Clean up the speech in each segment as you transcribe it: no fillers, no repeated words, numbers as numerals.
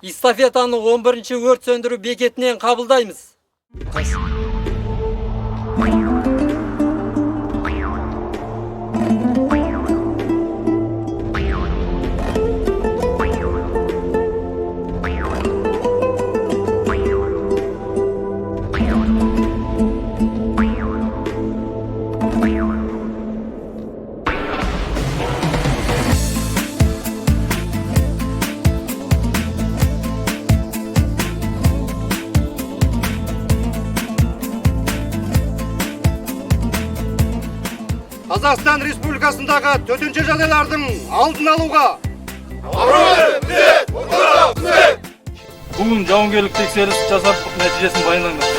эстафетаны 11-өрт сөндіру бекетінен қабылдаймыз. Қазақстан Республикасындағы төтенше жағдайлардың алдын алуға бүгін жауынгерлік тексеріс жасап нәтижесін баяндаңдар.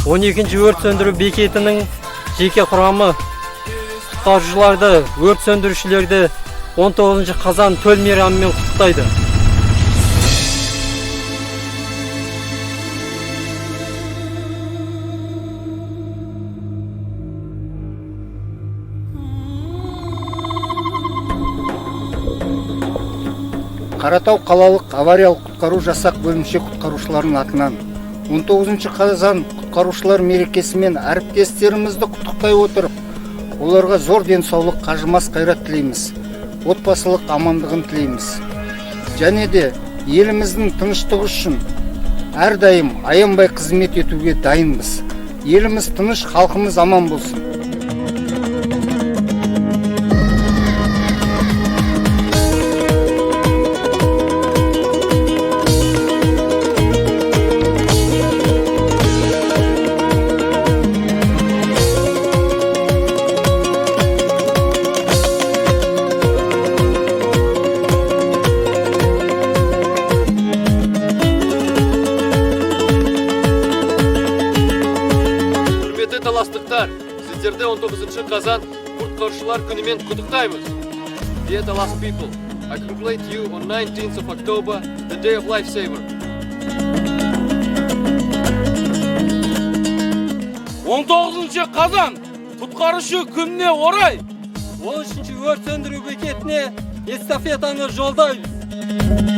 Он екінші өрт сөндіру бекетінің жеке құрамы құтқарушыларды, өрт сөндірушілерді 19 қазан төл мейрамымен құттықтайды. Қаратау қалалық авариялық құтқару жасақ бөлімше құтқарушыларының атынан 19 қазан құтқарушылар мерекесімен әріптестерімізді құттықтай отырып, оларға зор денсаулық, қажымас қайрат тілейміз, отбасылық амандығын тілейміз. Және де еліміздің тыныштығы үшін әрдайым аянбай қызмет етуге дайынбыз. Еліміз тыныш, халқымыз аман болсын. Таластықтар, сіздерді 19 қазан құтқарушылар күнімен құттықтаймыз. Dear Talas people, I congratulate you on 19th of October, the day of lifesaver. 19 қазан құтқарушы күніне орай 13-өрт сөндіру бекетіне эстафетаны жолдаймыз.